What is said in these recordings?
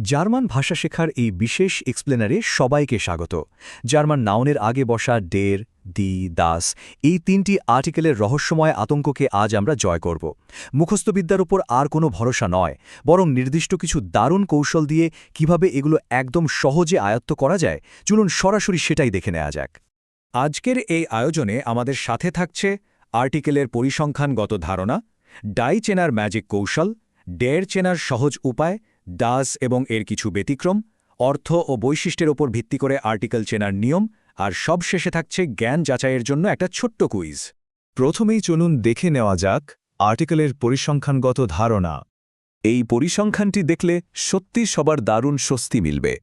German ভাষা শেখার এই বিশেষ এক্সপ্লেনারে সবাইকে স্বাগত। জার্মান নাউনের আগে বসা ডের, দি, দাস এই তিনটি আর্টিকেলের রহস্যময় আতঙ্ককে আজ আমরা জয় করব। মুখস্থবিদ্যার উপর আর কোনো ভরসা নয়, বরং নির্দিষ্ট কিছু দারুণ কৌশল দিয়ে কিভাবে এগুলো একদম সহজে আয়ত্ত করা যায়, চলুন সরাসরি সেটাই দেখে নেওয়া যাক। আজকের এই আয়োজনে আমাদের সাথে থাকছে আর্টিকেলের পরিসংখ্যানগত ধারণা, ডাই চেনার ম্যাজিক কৌশল, ডের চেনার সহজ উপায়, ডাস এবং এর কিছু ব্যতিক্রম, অর্থ ও বৈশিষ্ট্যের ওপর ভিত্তি করে আর্টিকেল চেনার নিয়ম, আর সবশেষে থাকছে জ্ঞান যাচাইয়ের জন্য একটা ছোট্ট কুইজ। প্রথমেই চলুন দেখে নেওয়া যাক আর্টিকেলের পরিসংখ্যানগত ধারণা। এই পরিসংখ্যানটি দেখলে সত্যি সবার দারুণ স্বস্তি মিলবে।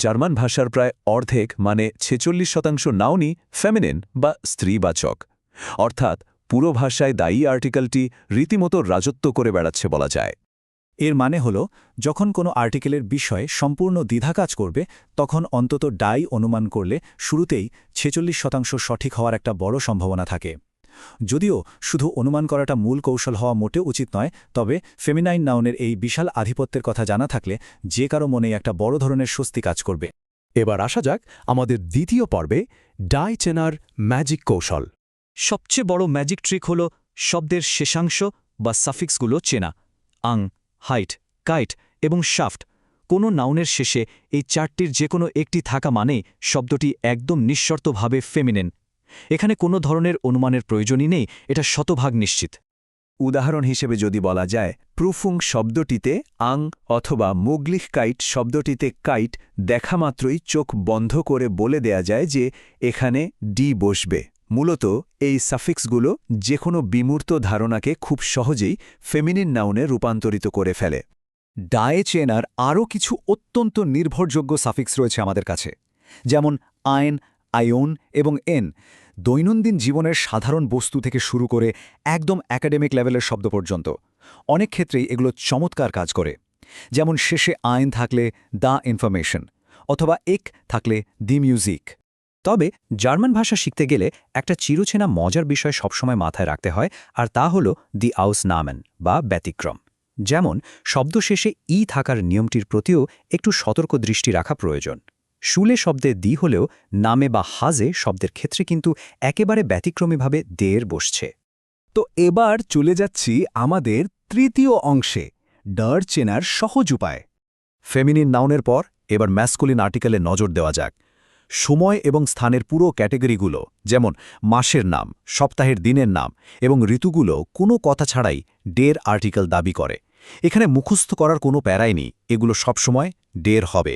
জার্মান ভাষার প্রায় অর্ধেক মানে ৪৬% নাউনই ফেমিনিন বা স্ত্রীবাচক, অর্থাৎ পুরো ভাষায় দায়ী আর্টিকেলটি রীতিমতো রাজত্ব করে বেড়াচ্ছে বলা যায়। এর মানে হল, যখন কোনো আর্টিকেলের বিষয়ে সম্পূর্ণ দ্বিধা কাজ করবে, তখন অন্তত ডাই অনুমান করলে শুরুতেই ৪৬% সঠিক হওয়ার একটা বড় সম্ভাবনা থাকে। যদিও শুধু অনুমান করাটা মূল কৌশল হওয়া মোটেও উচিত নয়, তবে ফেমিনাইন নাউনের এই বিশাল আধিপত্যের কথা জানা থাকলে যে কারো মনেই একটা বড় ধরনের স্বস্তি কাজ করবে। এবার আসা যাক আমাদের দ্বিতীয় পর্বে, ডাই চেনার ম্যাজিক কৌশল। সবচেয়ে বড় ম্যাজিক ট্রিক হল শব্দের শেষাংশ বা সাফিক্সগুলো চেনা। আং, হাইট, কাইট এবং শাফট, কোনো নাউনের শেষে এই চারটির যে কোনো একটি থাকা মানেই শব্দটি একদম নিঃশর্তভাবে ফেমিনিন। এখানে কোনো ধরনের অনুমানের প্রয়োজনই নেই, এটা শতভাগ নিশ্চিত। উদাহরণ হিসেবে যদি বলা যায়, প্রুফুং শব্দটিতে আং অথবা মুগলিখকাইট শব্দটিতে কাইট দেখা মাত্রই চোখ বন্ধ করে বলে দেয়া যায় যে এখানে ডি বসবে। মূলত এই সাফিক্সগুলো যে কোনো বিমূর্ত ধারণাকে খুব সহজেই ফেমিনিন নাউনে রূপান্তরিত করে ফেলে। ডায়ে চেনার আরও কিছু অত্যন্ত নির্ভরযোগ্য সাফিক্স রয়েছে আমাদের কাছে, যেমন আইন, আয়োন এবং এন। দৈনন্দিন জীবনের সাধারণ বস্তু থেকে শুরু করে একদম একাডেমিক লেভেলের শব্দ পর্যন্ত অনেক ক্ষেত্রেই এগুলো চমৎকার কাজ করে। যেমন শেষে আইন থাকলে দ্য ইনফরমেশন, অথবা এক থাকলে দি মিউজিক। তবে জার্মান ভাষা শিখতে গেলে একটা চিরচেনা মজার বিষয় সবসময় মাথায় রাখতে হয়, আর তা হল দি আউসনামেন বা ব্যতিক্রম। যেমন শব্দ শেষে ই থাকার নিয়মটির প্রতিও একটু সতর্ক দৃষ্টি রাখা প্রয়োজন। শুলে শব্দে দি হলেও নামে বা হাজে শব্দের ক্ষেত্রে কিন্তু একেবারে ব্যতিক্রমীভাবে দের বসছে। তো এবার চলে যাচ্ছি আমাদের তৃতীয় অংশে, ডার চেনার সহজ উপায়। ফেমিনিন নাউনের পর এবার ম্যাসকুলিন আর্টিকেলে নজর দেওয়া যাক। সময় এবং স্থানের পুরো ক্যাটেগরিগুলো, যেমন মাসের নাম, সপ্তাহের দিনের নাম এবং ঋতুগুলো কোনো কথা ছাড়াই ডের আর্টিকেল দাবি করে। এখানে মুখস্থ করার কোনো প্যারাই নেই, এগুলো সবসময় ডের হবে।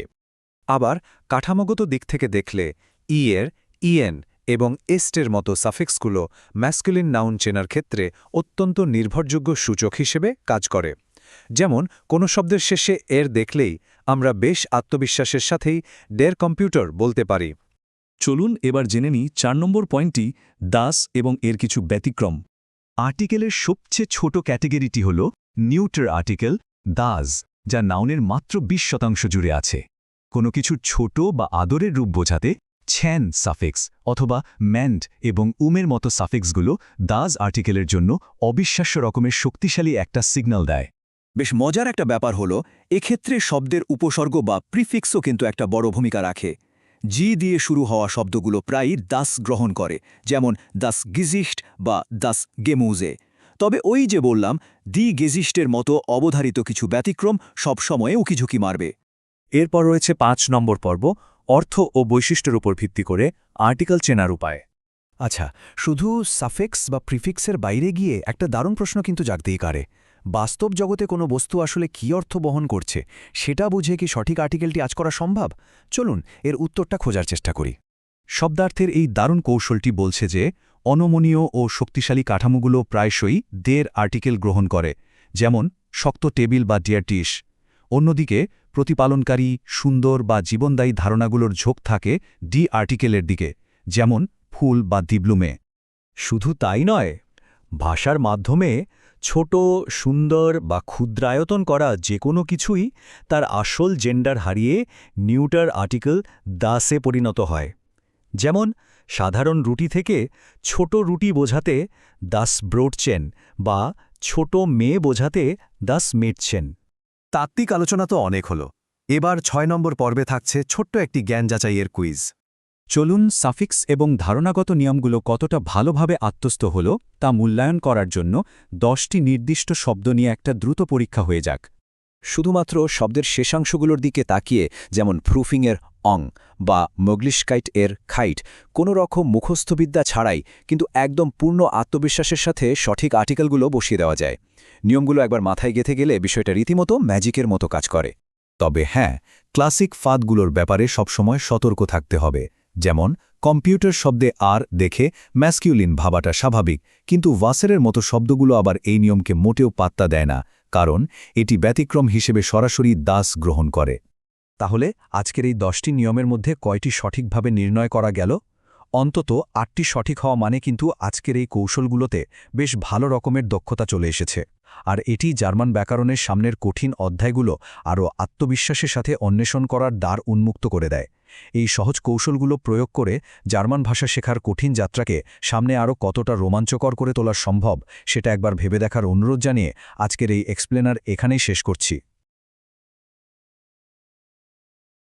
আবার কাঠামোগত দিক থেকে দেখলে ইয়ের, ইএন এবং এস্টের মতো সাফিক্সগুলো ম্যাসকুলিন নাউন চেনার ক্ষেত্রে অত্যন্ত নির্ভরযোগ্য সূচক হিসেবে কাজ করে। যেমন কোনো শব্দের শেষে এর দেখলেই আমরা বেশ আত্মবিশ্বাসের সাথেই ডের কম্পিউটার বলতে পারি। চলুন এবার জেনে নিই ৪ নম্বর পয়েন্টটি, দাস এবং এর কিছু ব্যতিক্রম। আর্টিকেলের সবচেয়ে ছোট ক্যাটেগরিটি হল নিউটার আর্টিকেল, দাস, যা নাউনের মাত্র ২০% জুড়ে আছে। কোনো কিছুর ছোট বা আদরের রূপ বোঝাতে ছ্যান সাফিক্স অথবা ম্যান্ড এবং উমের মতো সাফিক্সগুলো দাস আর্টিকেলের জন্য অবিশ্বাস্য রকমের শক্তিশালী একটা সিগন্যাল দেয়। বেশ মজার একটা ব্যাপার হলো, এক্ষেত্রে শব্দের উপসর্গ বা প্রিফিক্সও কিন্তু একটা বড় ভূমিকা রাখে। জি দিয়ে শুরু হওয়া শব্দগুলো প্রায়ই দাস গ্রহণ করে, যেমন দাস গিজিস্ট বা দাস গেমুজে। তবে ওই যে বললাম, দি গেজিস্টের মতো অবধারিত কিছু ব্যতিক্রম সবসময়ে উকিঝুঁকি মারবে। এরপর রয়েছে ৫ নম্বর পর্ব, অর্থ ও বৈশিষ্ট্যের উপর ভিত্তি করে আর্টিকেল চেনার উপায়। আচ্ছা, শুধু সাফিক্স বা প্রিফিক্সের বাইরে গিয়ে একটা দারুণ প্রশ্ন কিন্তু জাগতেই পারে। বাস্তব জগতে কোনো বস্তু আসলে কী অর্থ বহন করছে সেটা বুঝে কি সঠিক আর্টিকেলটি আজ করা সম্ভব? চলুন এর উত্তরটা খোঁজার চেষ্টা করি। শব্দার্থের এই দারুণ কৌশলটি বলছে যে অনমনীয় ও শক্তিশালী কাঠামোগুলো প্রায়শই দের আর্টিকেল গ্রহণ করে, যেমন শক্ত টেবিল বা ডিয়ারটিস। অন্যদিকে প্রতিপালনকারী, সুন্দর বা জীবনদায়ী ধারণাগুলোর ঝোঁক থাকে ডি আর্টিকেলের দিকে, যেমন ফুল বা দিব্লুমে। শুধু তাই নয়, ভাষার মাধ্যমে ছোট, সুন্দর বা ক্ষুদ্রায়তন করা যে কোনো কিছুই তার আসল জেন্ডার হারিয়ে নিউটার আর্টিকেল দাসে পরিণত হয়। যেমন সাধারণ রুটি থেকে ছোট রুটি বোঝাতে দাস ব্রোডচেন বা ছোট মেয়ে বোঝাতে দাস মেটচেন। তাত্ত্বিক আলোচনা তো অনেক হলো, এবার ৬ নম্বর পর্বে থাকছে ছোট্ট একটি জ্ঞান যাচাইয়ের কুইজ। চলুন সাফিক্স এবং ধারণাগত নিয়মগুলো কতটা ভালোভাবে আত্মস্থ হল তা মূল্যায়ন করার জন্য 10টি নির্দিষ্ট শব্দ নিয়ে একটা দ্রুত পরীক্ষা হয়ে যাক। শুধুমাত্র শব্দের শেষাংশগুলোর দিকে তাকিয়ে, যেমন প্রুফিংয়ের অং বা মগলিশকাইট এর খাইট, কোনো রকম মুখস্থবিদ্যা ছাড়াই কিন্তু একদম পূর্ণ আত্মবিশ্বাসের সাথে সঠিক আর্টিকেলগুলো বসিয়ে দেওয়া যায়। নিয়মগুলো একবার মাথায় গেঁথে গেলে বিষয়টা রীতিমতো ম্যাজিকের মতো কাজ করে। তবে হ্যাঁ, ক্লাসিক ফাঁদগুলোর ব্যাপারে সবসময় সতর্ক থাকতে হবে। যেমন কম্পিউটার শব্দে আর দেখে ম্যাসকিউলিন ভাবাটা স্বাভাবিক, কিন্তু ওয়াসেরের মতো শব্দগুলো আবার এই নিয়মকে মোটেও পাত্তা দেয় না, কারণ এটি ব্যতিক্রম হিসেবে সরাসরি দাস গ্রহণ করে। তাহলে আজকের এই 10টি নিয়মের মধ্যে কয়টি সঠিকভাবে নির্ণয় করা গেল? অন্তত 8টি সঠিক হওয়া মানে কিন্তু আজকের এই কৌশলগুলোতে বেশ ভালো রকমের দক্ষতা চলে এসেছে। আর এটি জার্মান ব্যাকরণের সামনের কঠিন অধ্যায়গুলো আরও আত্মবিশ্বাসের সাথে অন্বেষণ করার দ্বার উন্মুক্ত করে দেয়। এই সহজ কৌশলগুলো প্রয়োগ করে জার্মান ভাষা শেখার কঠিন যাত্রাকে সামনে আরও কতটা রোমাঞ্চকর করে তোলা সম্ভব সেটা একবার ভেবে দেখার অনুরোধ জানিয়ে আজকের এই এক্সপ্লেনার এখানেই শেষ করছি।